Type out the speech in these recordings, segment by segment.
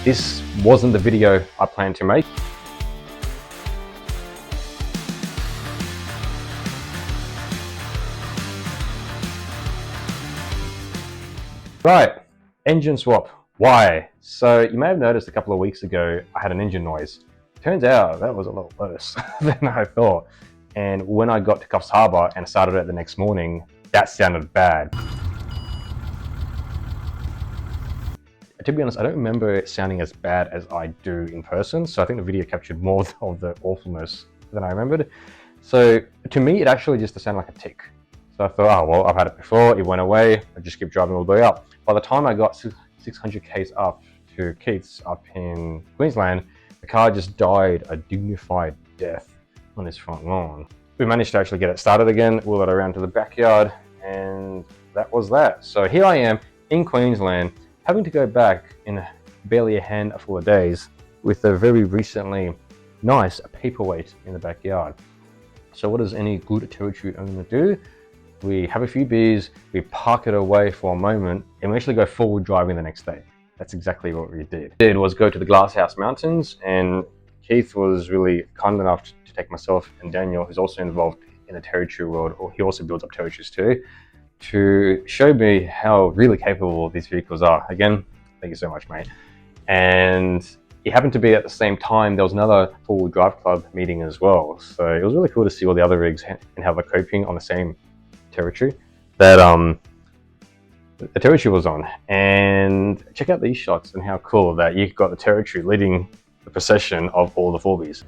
This wasn't the video I planned to make. Right, engine swap. Why? So you may have noticed a couple of weeks ago I had an engine noise. Turns out that was a lot worse than I thought. And when I got to Coffs Harbour and started it the next morning, that sounded bad. To be honest, I don't remember it sounding as bad as I do in person, so I think the video captured more of the awfulness than I remembered. So to me, it actually just sounded like a tick. So I thought, oh, well, I've had it before, it went away, I just kept driving all the way up. By the time I got 600 k's up to Keith's up in Queensland, the car just died a dignified death on his front lawn. We managed to actually get it started again, wheel it around to the backyard, and that was that. So here I am in Queensland, having to go back in barely a handful of days with a very recently nice paperweight in the backyard. So what does any good territory owner do? We have a few beers, we park it away for a moment, and we actually go forward driving the next day. That's exactly what we did. It was go to the Glasshouse Mountains, and Keith was really kind enough to take myself and Daniel, who's also involved in the territory world, or he also builds up territories too, to show me how really capable these vehicles are. Again, thank you so much, mate. And it happened to be at the same time, there was another four-wheel drive club meeting as well. So it was really cool to see all the other rigs and how they're coping on the same territory that the territory was on. And check out these shots and how cool that you've got the territory leading the procession of all the 4Bs.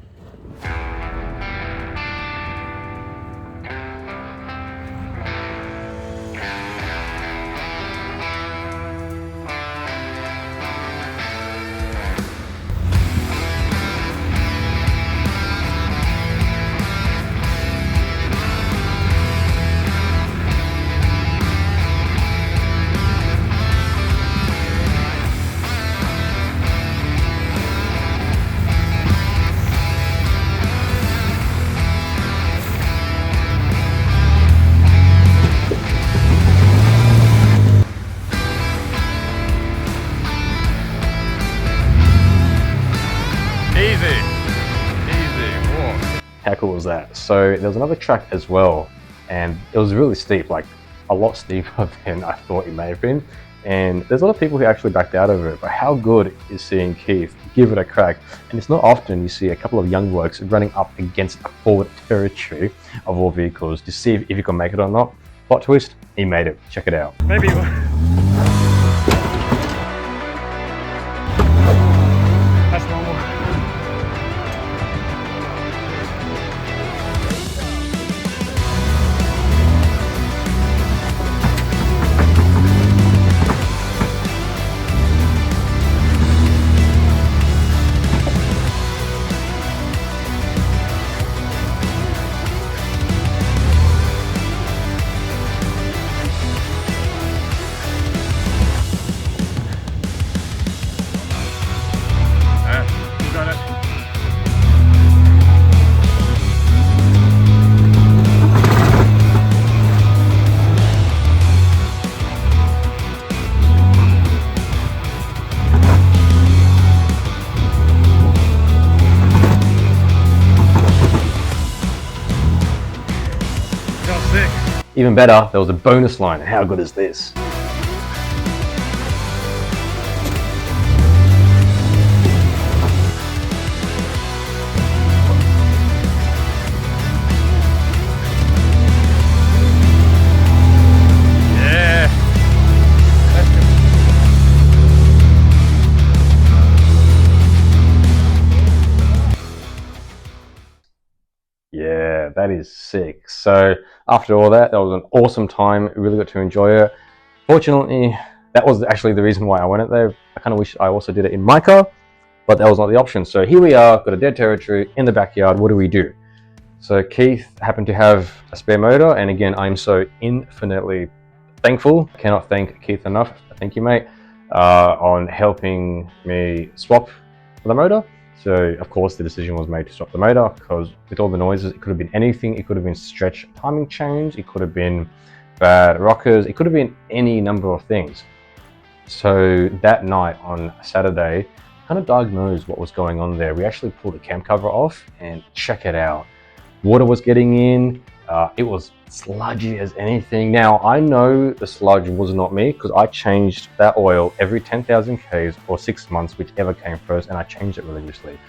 How cool was that? So there was another track as well, and it was really steep, like a lot steeper than I thought it may have been. And there's a lot of people who actually backed out of it, but how good is seeing Keith give it a crack? And it's not often you see a couple of young blokes running up against a forward territory of all vehicles to see if you can make it or not. Plot twist, he made it. Check it out. Maybe. That's normal. Even better, there was a bonus line. How good is this? Yeah, that is sick. So after all that was an awesome time. Really got to enjoy it. Fortunately, that was actually the reason why I went there. I kind of wish I also did it in my car, but that was not the option. So here we are, got a dead territory in the backyard. What do we do? So Keith happened to have a spare motor, and again, I'm so infinitely thankful. I cannot thank Keith enough. Thank you, mate, on helping me swap the motor. So of course the decision was made to swap the motor, because with all the noises, it could have been anything. It could have been stretch timing chains, it could have been bad rockers, it could have been any number of things. So that night on Saturday, kind of diagnosed what was going on there. We actually pulled the cam cover off and check it out. Water was getting in. It was sludgy as anything. Now, I know the sludge was not me because I changed that oil every 10,000 Ks or 6 months, whichever came first, and I changed it religiously.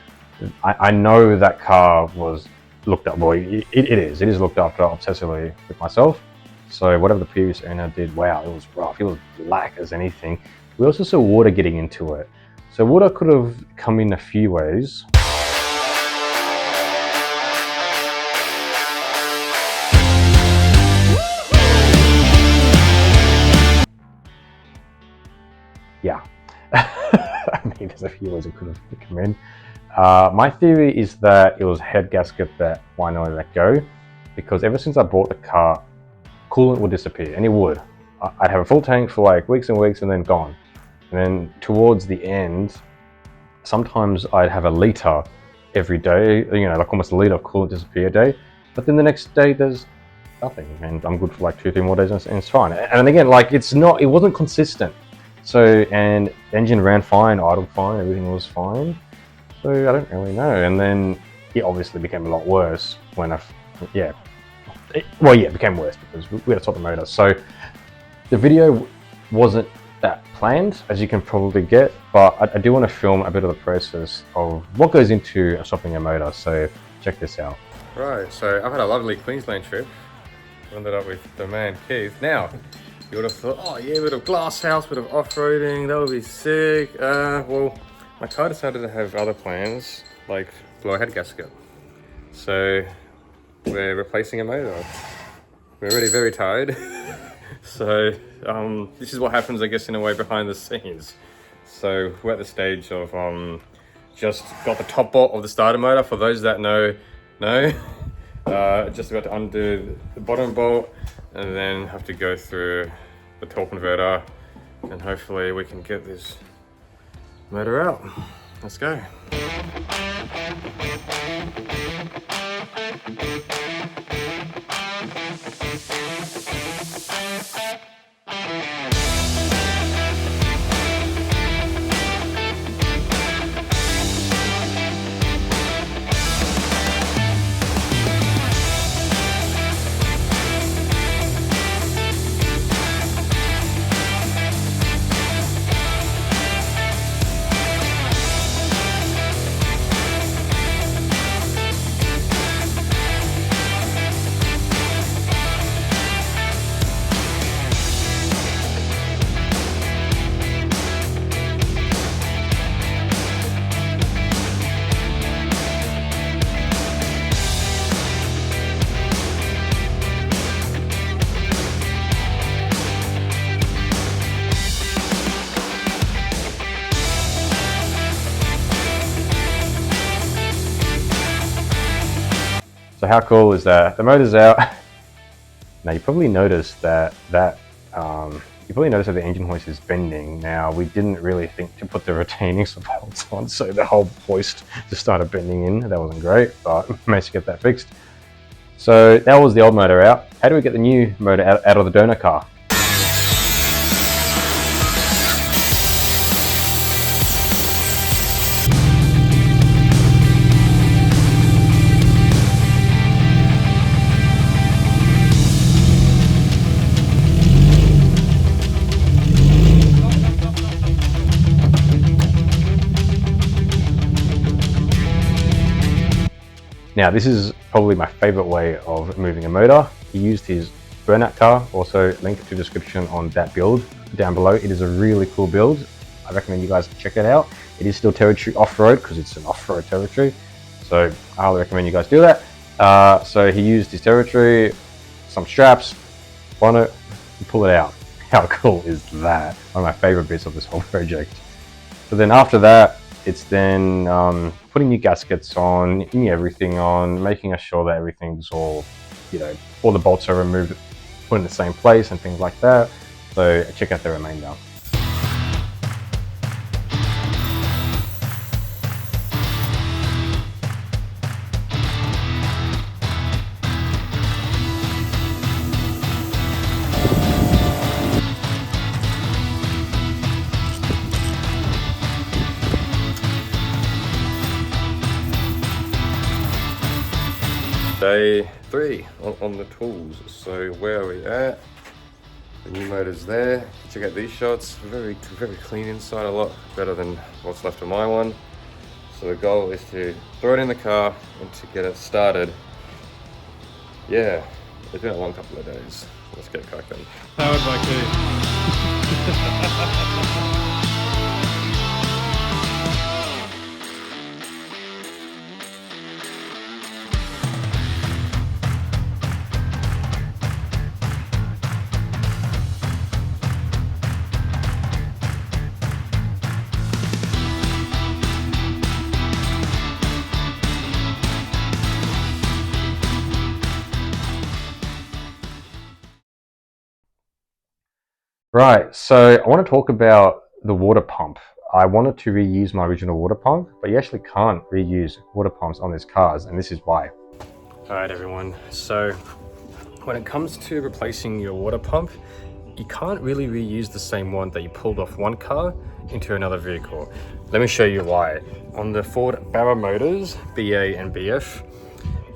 I know that car was looked up. Well, it is looked after obsessively with myself. So whatever the previous owner did, wow, it was rough. It was black as anything. We also saw water getting into it. So water could have come in a few ways. Yeah, I mean, there's a few ways it could have come in. My theory is that it was head gasket that finally let go, because ever since I bought the car, coolant would disappear, and it would. I'd have a full tank for like weeks and weeks and then gone. And then towards the end, sometimes I'd have a litre every day, you know, like almost a litre of coolant disappear a day. But then the next day there's nothing, and I'm good for like 2-3 more days and it's fine. And again, like it wasn't consistent. So, and the engine ran fine, idled fine, everything was fine. So I don't really know. And then it obviously became a lot worse when it became worse because we had to stop the motor. So the video wasn't that planned, as you can probably get, but I do want to film a bit of the process of what goes into swapping a motor. So check this out. Right, so I've had a lovely Queensland trip. Ended up with the man Keith. Now, you would have thought, oh yeah, a bit of Glasshouse, bit of off-roading, that would be sick. Well, my car decided to have other plans, like blow a head gasket. So we're replacing a motor. We're already very tired. So this is what happens, I guess, in a way behind the scenes. So we're at the stage of just got the top bolt of the starter motor. For those that know, just about to undo the bottom bolt and then have to go through the torque converter, and hopefully we can get this motor out. Let's go. So how cool is that? The motor's out. Now you probably noticed that the engine hoist is bending. Now we didn't really think to put the retaining supports on, so the whole hoist just started bending in. That wasn't great, but managed to get that fixed. So that was the old motor out. How do we get the new motor out of the donor car? Now this is probably my favorite way of moving a motor. He used his burnout car, also link to the description on that build down below. It is a really cool build. I recommend you guys check it out. It is still Territory Off-Road because it's an off-road territory. So I highly recommend you guys do that. So he used his Territory, some straps, bonnet, and pull it out. How cool is that? One of my favorite bits of this whole project. So then after that, it's then putting new gaskets on, putting everything on, making sure that everything's all, all the bolts are removed, put in the same place and things like that. So check out the remainder. Day 3 on the tools. So where are we at? The new motor's there. Check out these shots. Very clean inside, a lot better than what's left of my one. So the goal is to throw it in the car and to get it started. Yeah, it's been a long couple of days. Let's get cracking. Powered by Keith. Right, so I want to talk about the water pump. I wanted to reuse my original water pump, but you actually can't reuse water pumps on these cars, and this is why. Alright everyone, so when it comes to replacing your water pump, you can't really reuse the same one that you pulled off one car into another vehicle. Let me show you why. On the Ford Barra motors, BA and BF,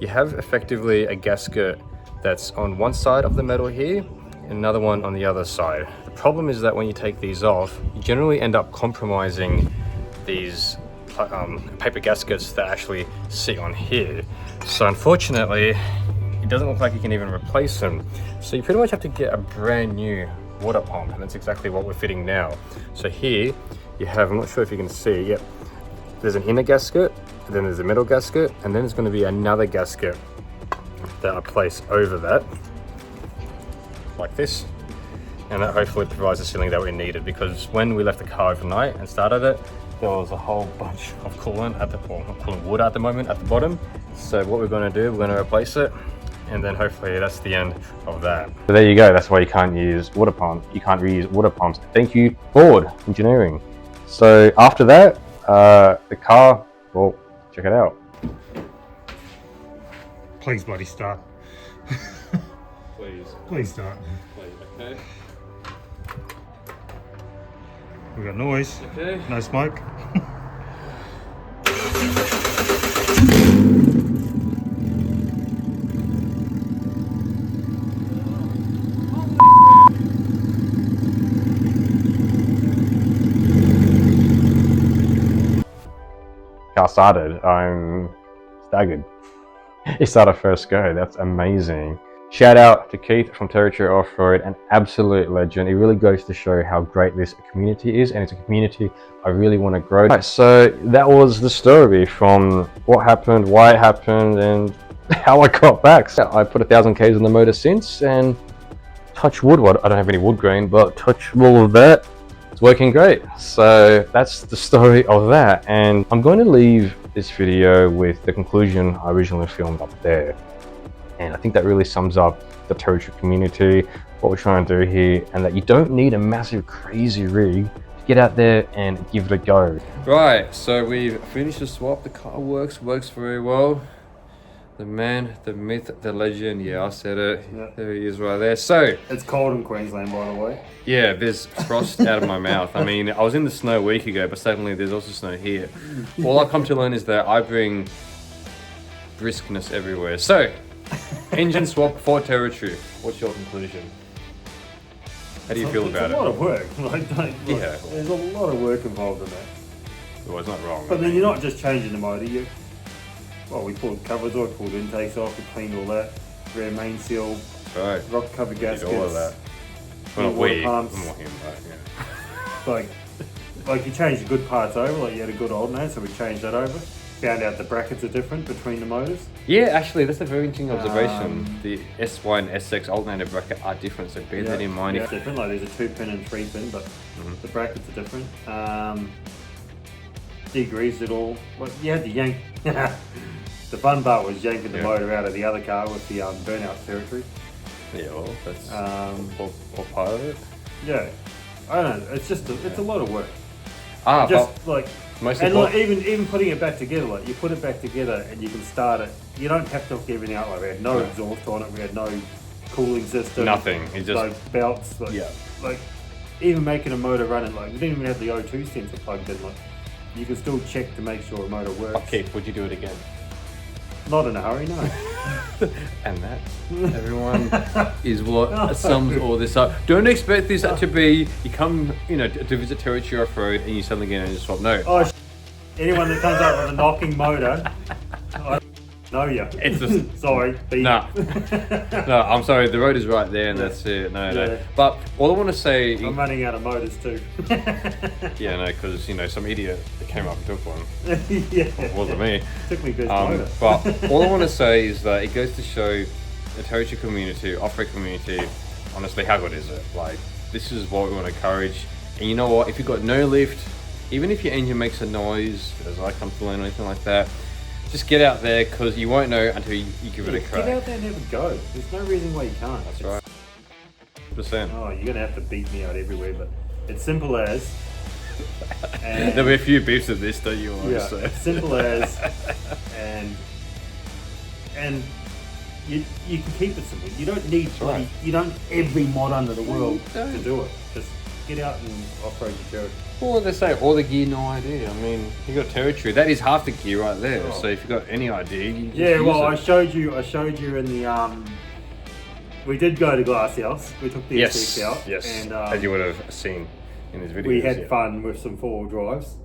you have effectively a gasket that's on one side of the metal here, another one on the other side. The problem is that when you take these off, you generally end up compromising these paper gaskets that actually sit on here. So unfortunately, it doesn't look like you can even replace them. So you pretty much have to get a brand new water pump, and that's exactly what we're fitting now. So here you have, I'm not sure if you can see, yep, there's an inner gasket, and then there's a middle gasket, and then there's going to be another gasket that I place over that, like this, and that hopefully provides the sealing that we needed, because when we left the car overnight and started it, there was a whole bunch of coolant at the, well, not coolant, water at the moment at the bottom. So what we're going to do, we're going to replace it, and then hopefully that's the end of that. So there you go, that's why you can't use water pumps. You can't reuse water pumps. Thank you, Ford Engineering. So after that, the car, well, check it out. Please bloody start. Please start. Okay. We got noise. Okay. No smoke. Car started, I'm staggered. It started first go, that's amazing. Shout out to Keith from Territory Offroad, an absolute legend. It really goes to show how great this community is, and it's a community I really want to grow. Right, so that was the story from what happened, why it happened, and how I got back. So I put 1,000 Ks on the motor since, and touch wood, well, I don't have any wood grain, but touch all of that, it's working great. So that's the story of that, and I'm going to leave this video with the conclusion I originally filmed up there. And I think that really sums up the Territory community, what we're trying to do here, and that you don't need a massive crazy rig to get out there and give it a go. Right, so we've finished the swap. The car works very well. The man, the myth, the legend, yeah, I said it. Yeah. There he is right there. So, It's cold in Queensland, by the way. yeah, there's frost out of my mouth. I mean, I was in the snow a week ago, but suddenly there's also snow here. All I've come to learn is that I bring briskness everywhere. So, engine swap for Territory. What's your conclusion? How do you feel about It's a lot of work. Yeah. There's a lot of work involved in that. Well, it's not wrong. But then you're not just changing the motor. We pulled covers off, pulled intakes off, we cleaned all that. Rear main seal, Right. rock cover gaskets. Did all of that. Well, not water we. pumps. I'm not him, but yeah. Like you changed the good parts over, like you had a good alternate, so we changed that over. Found out the brackets are different between the motors. Yeah, actually, that's a very interesting observation. The SY and SX alternator bracket are different, so bear that in mind. Yeah, it's different. Like there's a 2-pin and 3-pin, but the brackets are different. Degreased it all. Well, you had to yank. The fun part was yanking the motor out of the other car with the burnout Territory. Yeah, well, that's all part of it. Yeah, I don't know. It's just it's a lot of work. But Like even putting it back together, like you put it back together and you can start it. You don't have to hook everything out. Like we had no exhaust on it. We had no cooling system. Nothing. It just no belts. Like even making a motor running, like we didn't even have the O2 sensor plugged in. Like you can still check to make sure a motor works. Okay, would you do it again? Not in a hurry, no. And that, everyone, is what sums all this up. Don't expect this to be, you come, to visit Territory Off-Road and you suddenly get and just swap. No. Oh, anyone that comes up with a knocking motor, I know you. It's just, sorry. no. No, I'm sorry, the road is right there and that's it. No. But all I want to say... I'm running out of motors too. Yeah, no, because, some idiot came up and took one. Yeah. It wasn't me. Took me best motor. But all I want to say is that it goes to show the territory community, off-road community, honestly, how good is it? Like, this is what we want to encourage. And you know what? If you've got no lift, even if your engine makes a noise, as I come to learn or anything like that, just get out there, because you won't know until you give it a crack. Get out there and have a go. There's no reason why you can't. That's right. 100%. Oh, you're going to have to beat me out everywhere, but it's simple as... There'll be a few beefs of this, don't you? Yeah, simple as... And you can keep it simple. You don't need right. You don't every mod under the world to do it. Just get out and off-road your territory. Well, they say all the gear, no idea. I mean, you got territory. That is half the gear right there. Oh. So if you've got any idea, you just use it. I showed you in the we did go to Glasshouse. We took the SX out. Yes. And as you would have seen in this video. We had fun with some 4-wheel drives.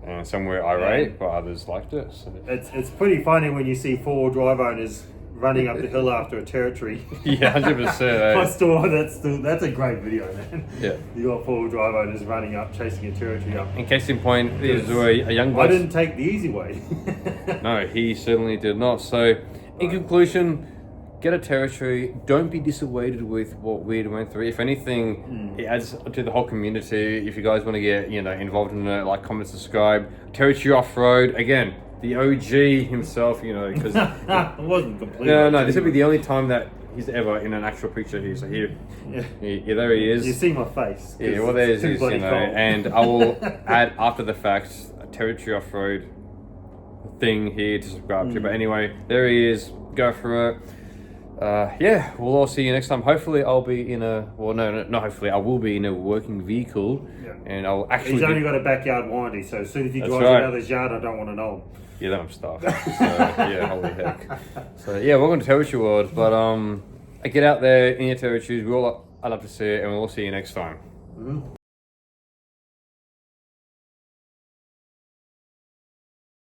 And some were irate, but others liked it. So. It's pretty funny when you see 4-wheel drive owners running up the hill after a territory. Yeah, 100%. That's a great video, man. Yeah. You got 4-wheel drive owners running up, chasing a territory up. In case in point, there's a young boy. I didn't take the easy way. No, he certainly did not. So, in conclusion, get a territory. Don't be dissuaded with what we went through. If anything, it adds to the whole community. If you guys want to get involved in it, like, comment, subscribe. Territory Off-Road, again, the OG himself, because it wasn't completely. No, this will be the only time that he's ever in an actual picture here. So here, there he is. You see my face. Yeah, well, there's his, and I will add after the fact a Territory Off-Road thing here to subscribe to. But anyway, there he is. Go for it. Yeah, we'll all see you next time. Hopefully I'll be in not hopefully, I will be in a working vehicle. Yeah. And I'll actually... He's only got a backyard warranty, so as soon as he drives out of his yard, I don't want to know him. Yeah, then I'm stuffed. So, yeah, holy heck. So, yeah, welcome to Territory World, but get out there in your territories. I'd love to see it, and we'll all see you next time.